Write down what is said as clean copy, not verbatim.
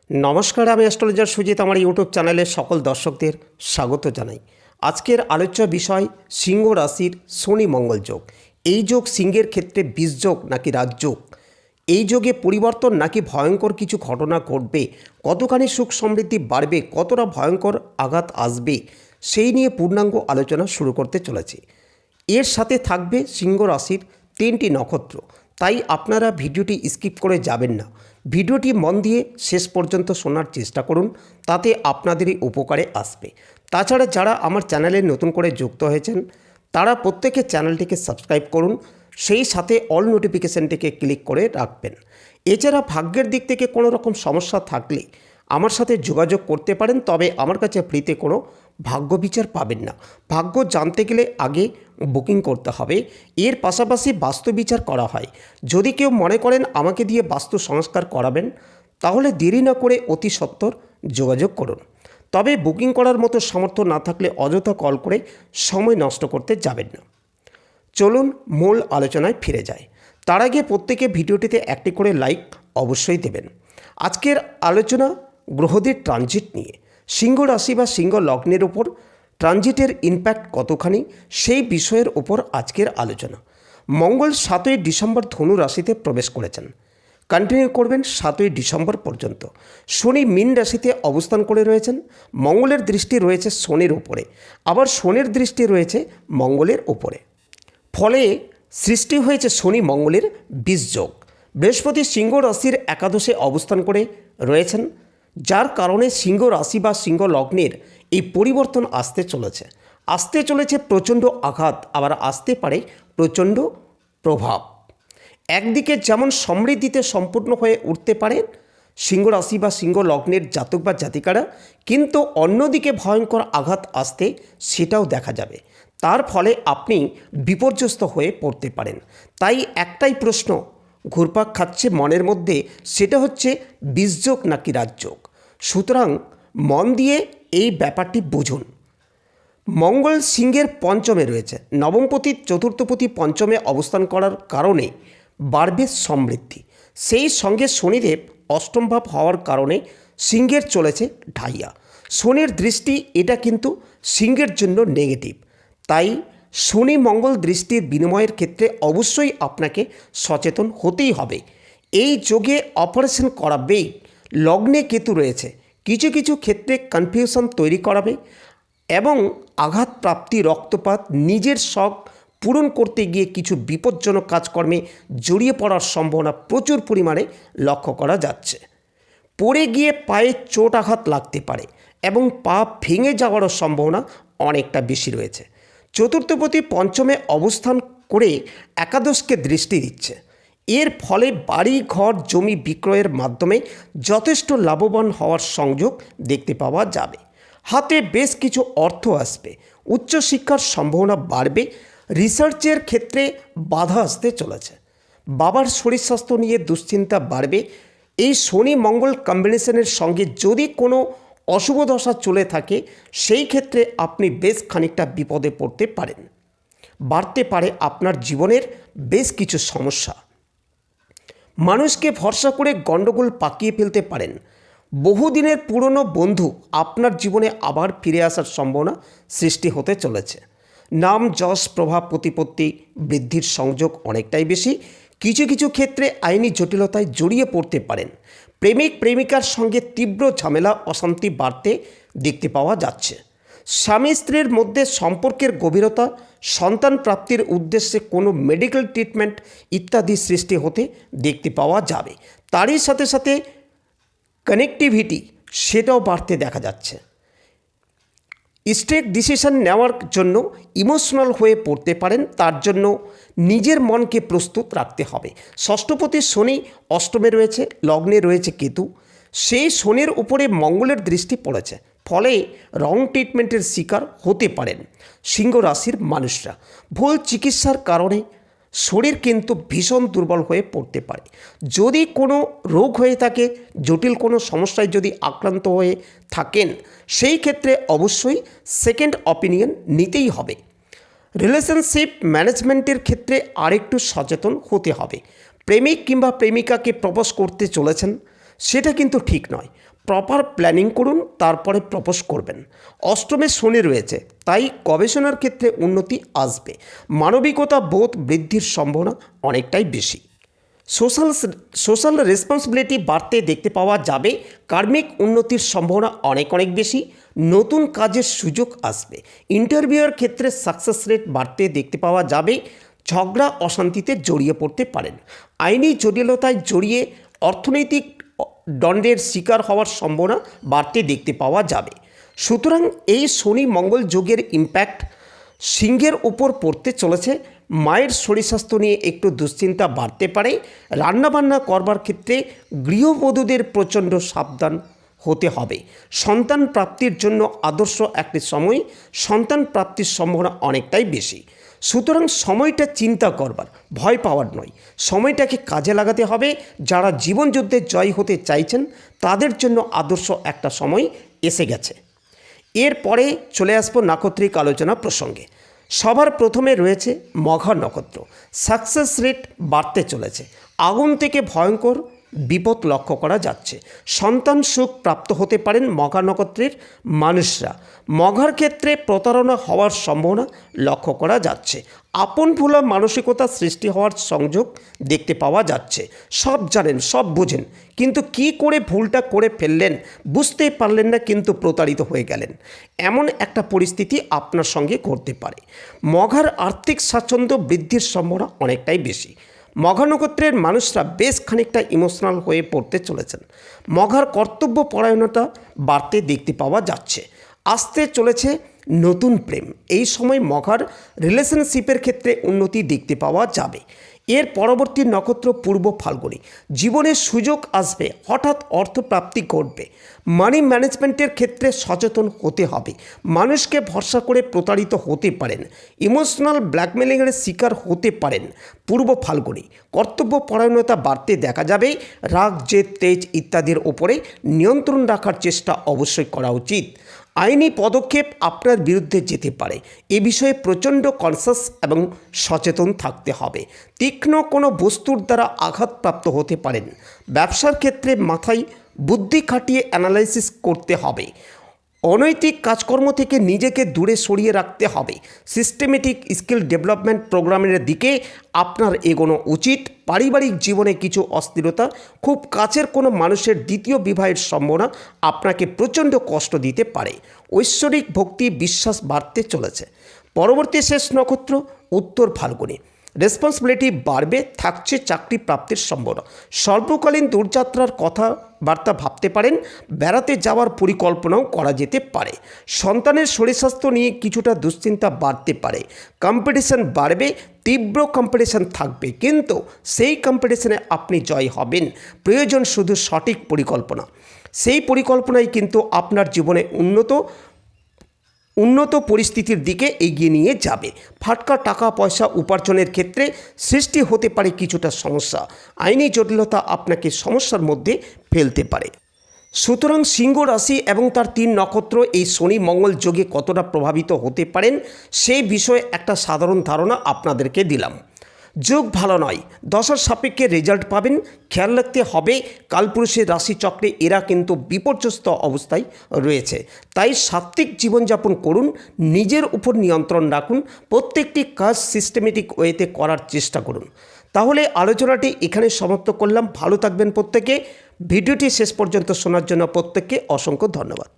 নমস্কার, আমি অ্যাস্ট্রোলজার সুজিত। আমার ইউটিউব চ্যানেলে সকল দর্শকদের স্বাগত জানাই। আজকের আলোচ্য বিষয় সিংহ রাশির শনি মঙ্গল যোগ। এই যোগ সিংহের ক্ষেত্রে বীজযোগ নাকি রাজযোগ? এই যোগে পরিবর্তন নাকি ভয়ঙ্কর কিছু ঘটনা ঘটবে? কতখানি সুখ সমৃদ্ধি বাড়বে? কতটা ভয়ঙ্কর আঘাত আসবে? সেই নিয়ে পূর্ণাঙ্গ আলোচনা শুরু করতে চলেছি। এর সাথে থাকবে সিংহ রাশির 3টি নক্ষত্র। তাই আপনারা ভিডিওটি স্কিপ করে যাবেন না, ভিডিওটি মন দিয়ে শেষ পর্যন্ত শোনার চেষ্টা করুন, তাতে আপনাদেরই উপকারে আসবে। তাছাড়া যারা আমার চ্যানেলে নতুন করে যুক্ত হয়েছেন তারা প্রত্যেকে চ্যানেলটিকে সাবস্ক্রাইব করুন, সেই সাথে অল নোটিফিকেশানটিকে ক্লিক করে রাখবেন। এছাড়া ভাগ্যের দিক থেকে কোনো রকম সমস্যা থাকলে আমার সাথে যোগাযোগ করতে পারেন, তবে আমার কাছে ফ্রিতে কোনো ভাগ্য বিচার পাবেন না। ভাগ্য জানতে গেলে আগে বুকিং করতে হবে। এর পাশাপাশি বাস্তু বিচার করা হয়। যদি কেউ মনে করেন আমাকে দিয়ে বাস্তু সংস্কার করাবেন, তাহলে দেরি না করে অতি সত্বর যোগাযোগ করুন। তবে বুকিং করার মতো সামর্থ্য না থাকলে অযথা কল করে সময় নষ্ট করতে যাবেন না। চলুন মূল আলোচনায় ফিরে যায়। তার আগে প্রত্যেকে ভিডিওটিতে একটি করে লাইক অবশ্যই দেবেন। আজকের আলোচনা গ্রহদের ট্রানজিট নিয়ে। সিংহ রাশি বা সিংহ লগ্নের ওপর ট্রানজিটের ইম্প্যাক্ট কতখানি, সেই বিষয়ের ওপর আজকের আলোচনা। মঙ্গল 7ই ডিসেম্বর ধনু রাশিতে প্রবেশ করেছেন, কন্টিনিউ করবেন 7ই ডিসেম্বর পর্যন্ত। শনি মীন রাশিতে অবস্থান করে রয়েছেন। মঙ্গলের দৃষ্টি রয়েছে শনির উপরে, আবার শনির দৃষ্টি রয়েছে মঙ্গলের উপরে। ফলে সৃষ্টি হয়েছে শনি মঙ্গলের বীজযোগ। বৃহস্পতি সিংহ রাশির একাদশে অবস্থান করে রয়েছেন, যার কারণে সিংহ রাশি বা সিংহ লগ্নের এই পরিবর্তন আসতে চলেছে প্রচণ্ড আঘাত, আবার আসতে পারে প্রচণ্ড প্রভাব। একদিকে যেমন সমৃদ্ধিতে সম্পূর্ণ হয়ে উঠতে পারে সিংহ রাশি বা সিংহ লগ্নের জাতক বা জাতিকারা, কিন্তু অন্যদিকে ভয়ঙ্কর আঘাত আসতে সেটাও দেখা যাবে। তার ফলে আপনি বিপর্যস্ত হয়ে পড়তে পারেন। তাই একটাই প্রশ্ন ঘুরপাক খাচ্ছে মনের মধ্যে, সেটা হচ্ছে বীজযোগ নাকি রাজযোগ। সুতরাং মন দিয়ে এই ব্যাপারটি বুঝুন। মঙ্গল সিংহের পঞ্চমে রয়েছে, নবমপতি চতুর্থপতি পঞ্চমে অবস্থান করার কারণে বাড়বে সমৃদ্ধি। সেই সঙ্গে শনিদেব অষ্টম ভাব হওয়ার কারণে সিংহের চলেছে ঢাইয়া। শনির দৃষ্টি, এটা কিন্তু সিংহের জন্য নেগেটিভ। তাই শনি মঙ্গল দৃষ্টির বিনিময়ের ক্ষেত্রে অবশ্যই আপনাকে সচেতন হতেই হবে। এই যোগে অপারেশন করাবেই। লগ্নে কেতু রয়েছে, কিছু কিছু ক্ষেত্রে কনফিউশন তৈরি করাবে এবং আঘাত প্রাপ্তি, রক্তপাত, নিজের শখ পূরণ করতে গিয়ে কিছু বিপজ্জনক কাজকর্মে জড়িয়ে পড়ার সম্ভাবনা প্রচুর পরিমাণে লক্ষ্য করা যাচ্ছে। পড়ে গিয়ে পায়ে চোট আঘাত লাগতে পারে এবং পা ভেঙে যাওয়ারও সম্ভাবনা অনেকটা বেশি রয়েছে। চতুর্থপতি পঞ্চমে অবস্থান করে একাদশকে দৃষ্টি দিচ্ছে। এর ফলে বাড়ি ঘর জমি বিক্রয়ের মাধ্যমে যথেষ্ট লাভবান হওয়ার সংযোগ দেখতে পাওয়া যাবে। হাতে বেশ কিছু অর্থ আসবে। উচ্চশিক্ষার সম্ভাবনা বাড়বে। রিসার্চের ক্ষেত্রে বাধা আসতে চলেছে। বাবার শরীর স্বাস্থ্য নিয়ে দুশ্চিন্তা বাড়বে। এই শনি মঙ্গল কম্বিনেশনের সঙ্গে যদি কোনো অশুভ দশা চলে থাকে, সেই ক্ষেত্রে আপনি বেশ খানিকটা বিপদে পড়তে পারেন। বাড়তে পারে আপনার জীবনের বেশ কিছু সমস্যা। মানুষকে ভরসা করে গণ্ডগোল পাকিয়ে ফেলতে পারেন। বহুদিনের পুরনো বন্ধু আপনার জীবনে আবার ফিরে আসার সম্ভাবনা সৃষ্টি হতে চলেছে। নাম যশ প্রভাব প্রতিপত্তি বৃদ্ধির সংযোগ অনেকটাই বেশি। কিছু কিছু ক্ষেত্রে আইনি জটিলতায় জড়িয়ে পড়তে পারেন। প্রেমিক প্রেমিকার সঙ্গে তীব্র ঝামেলা অশান্তি বাড়তে দেখতে পাওয়া যাচ্ছে। স্বামী স্ত্রীর মধ্যে সম্পর্কের গভীরতা, সন্তান প্রাপ্তির উদ্দেশ্যে কোনো মেডিকেল ট্রিটমেন্ট ইত্যাদি সৃষ্টি হতে দেখতে পাওয়া যাবে। তারই সাথে সাথে কানেক্টিভিটি, সেটাও বাড়তে দেখা যাচ্ছে। স্ট্রেট ডিসিশন নেওয়ার জন্য ইমোশনাল হয়ে পড়তে পারেন। তার জন্য নিজের মনকে প্রস্তুত রাখতে হবে। ষষ্ঠপতি শনি অষ্টমে রয়েছে, লগ্নে রয়েছে কেতু। সেই শনির উপরে মঙ্গলের দৃষ্টি পড়েছে, ফলে রং ট্রিটমেন্টের শিকার হতে পারেন সিংহ রাশির মানুষরা। ভুল চিকিৎসার কারণে শরীর কিন্তু ভীষণ দুর্বল হয়ে পড়তে পারে। যদি কোনো রোগ হয়ে থাকে, জটিল কোনো সমস্যায় যদি আক্রান্ত হয়ে থাকেন, সেই ক্ষেত্রে অবশ্যই সেকেন্ড অপিনিয়ন নিতেই হবে। রিলেশনশিপ ম্যানেজমেন্টের ক্ষেত্রে আরেকটু সচেতন হতে হবে। প্রেমিক কিংবা প্রেমিকাকে প্রপোজ করতে চলেছেন, সেটা কিন্তু ঠিক নয়। প্রপার প্ল্যানিং করুন, তারপরে প্রপোজ করবেন। অষ্টমে শনি রয়েছে, তাই গবেষণার ক্ষেত্রে উন্নতি আসবে। মানবিকতা বোধ বৃদ্ধির সম্ভাবনা অনেকটাই বেশি। সোশ্যাল রেসপন্সিবিলিটি বাড়তে দেখতে পাওয়া যাবে। কার্মিক উন্নতির সম্ভাবনা অনেক বেশি। নতুন কাজের সুযোগ আসবে। ইন্টারভিউয়ের ক্ষেত্রে সাকসেস রেট বাড়তে দেখতে পাওয়া যাবে। ঝগড়া অশান্তিতে জড়িয়ে পড়তে পারেন। আইনি জটিলতায় জড়িয়ে অর্থনৈতিক দণ্ডের শিকার হওয়ার সম্ভাবনা বাড়তে দেখতে পাওয়া যাবে। সুতরাং এই শনি মঙ্গল যোগের ইম্প্যাক্ট সিংহের উপর পড়তে চলেছে। মায়ের শরীর স্বাস্থ্য নিয়ে একটু দুশ্চিন্তা বাড়তে পারে। রান্নাবান্না করবার ক্ষেত্রে গৃহবধূদের প্রচণ্ড সাবধান হতে হবে। সন্তান প্রাপ্তির জন্য আদর্শ একটি সময়। সন্তান প্রাপ্তির সম্ভাবনা অনেকটাই বেশি। সুতরাং সময়টা চিন্তা করবার, ভয় পাওয়ার নয়। সময়টাকে কাজে লাগাতে হবে। যারা জীবনযুদ্ধে জয় হতে চাইছেন তাদের জন্য আদর্শ একটা সময় এসে গেছে। এরপরে চলে আসবো নাক্ষত্রিক আলোচনা প্রসঙ্গে। সবার প্রথমে রয়েছে মঘা নক্ষত্র। সাকসেস রেট বাড়তে চলেছে। আগুন থেকে ভয়ঙ্কর বিপদ লক্ষ্য করা যাচ্ছে। সন্তান সুখ প্রাপ্ত হতে পারেন মঘা নক্ষত্রের মানুষরা। মঘার ক্ষেত্রে প্রতারণা হওয়ার সম্ভাবনা লক্ষ্য করা যাচ্ছে। আপন ভোলা মানসিকতা সৃষ্টি হওয়ার সংযোগ দেখতে পাওয়া যাচ্ছে। সব জানেন, সব বোঝেন, কিন্তু কি করে ভুলটা করে ফেললেন বুঝতেই পারলেন না, কিন্তু প্রতারিত হয়ে গেলেন। এমন একটা পরিস্থিতি আপনার সঙ্গে ঘটতে পারে। মঘার আর্থিক স্বাচ্ছন্দ্য বৃদ্ধির সম্ভাবনা অনেকটাই বেশি। মঘা নক্ষত্রের মানুষরা বেশ খানিকটা ইমোশনাল হয়ে পড়তে চলেছেন। মঘার কর্তব্য পরায়ণতা বাড়তে দেখতে পাওয়া যাচ্ছে। আসতে চলেছে নতুন প্রেম। এই সময় মঘার রিলেশনশিপের ক্ষেত্রে উন্নতি দেখতে পাওয়া যাবে। এর পরবর্তী নক্ষত্র পূর্ব ফাল্গুনী। জীবনে সুযোগ আসবে, হঠাৎ অর্থপ্রাপ্তি ঘটবে। মানি ম্যানেজমেন্টের ক্ষেত্রে সচেতন হতে হবে। মানুষকে ভরসা করে প্রতারিত হতে পারেন। ইমোশনাল ব্ল্যাকমেলিংয়ের শিকার হতে পারেন। পূর্ব ফাল্গুনী কর্তব্য পরায়ণতা বাড়তে দেখা যাবে। রাগ, জেদ, তেজ ইত্যাদির ওপরে নিয়ন্ত্রণ রাখার চেষ্টা অবশ্যই করা উচিত। আইনি পদক্ষেপ আপনার বিরুদ্ধে যেতে পারে। এ বিষয়ে প্রচণ্ড কনসাস এবং সচেতন থাকতে হবে। তীক্ষ্ণ কোনো বস্তুর দ্বারা আঘাতপ্রাপ্ত হতে পারেন। ব্যবসার ক্ষেত্রে মাথায় বুদ্ধি খাটিয়ে অ্যানালাইসিস করতে হবে। অনৈতিক কাজকর্ম থেকে নিজেকে দূরে সরিয়ে রাখতে হবে। সিস্টেমেটিক স্কিল ডেভেলপমেন্ট প্রোগ্রামের দিকে আপনার এগোনো উচিত। পারিবারিক জীবনে কিছু অস্থিরতা, খুব কাছের কোনো মানুষের দ্বিতীয় বিবাহের সম্ভাবনা আপনাকে প্রচণ্ড কষ্ট দিতে পারে। ঐশ্বরিক ভক্তি বিশ্বাস বাড়তে চলেছে। পরবর্তী শেষ নক্ষত্র উত্তর ফাল্গুনী। রেসপন্সিবিলিটি বাড়বে, থাকছে চাকরি প্রাপ্তির সম্ভাবনা। স্বল্পকালীন দূরযাত্রার কথাবার্তা ভাবতে পারেন। বেড়াতে যাওয়ার পরিকল্পনাও করা যেতে পারে। সন্তানের শরীর স্বাস্থ্য নিয়ে কিছুটা দুশ্চিন্তা বাড়তে পারে। কম্পিটিশন বাড়বে, তীব্র কম্পিটিশন থাকবে, কিন্তু সেই কম্পিটিশনে আপনি জয় হবেন। প্রয়োজন শুধু সঠিক পরিকল্পনা। সেই পরিকল্পনাই কিন্তু আপনার জীবনে উন্নত পরিস্থিতির দিকে এগিয়ে নিয়ে যাবে। ফাটকা টাকা পয়সা উপার্জনের ক্ষেত্রে সৃষ্টি হতে পারে কিছুটা সমস্যা। আইনি জটিলতা আপনাকে সমস্যার মধ্যে ফেলতে পারে। সুতরাং সিংহ রাশি এবং তার 3 নক্ষত্র এই শনি মঙ্গল যোগে কতটা প্রভাবিত হতে পারেন সেই বিষয়ে একটা সাধারণ ধারণা আপনাদেরকে দিলাম। যোগ ভালো নয়, দশার সাপেক্ষে রেজাল্ট পাবেন। খেয়াল রাখতে হবে কালপুরুষের রাশিচক্রে এরা কিন্তু বিপর্যস্ত অবস্থায় রয়েছে। তাই সাত্ত্বিক জীবনযাপন করুন, নিজের উপর নিয়ন্ত্রণ রাখুন, প্রত্যেকটি কাজ সিস্টেমেটিক ওয়েতে করার চেষ্টা করুন। তাহলে আলোচনাটি এখানে সমাপ্ত করলাম। ভালো থাকবেন প্রত্যেকে। ভিডিওটি শেষ পর্যন্ত শোনার জন্য প্রত্যেককে অসংখ্য ধন্যবাদ।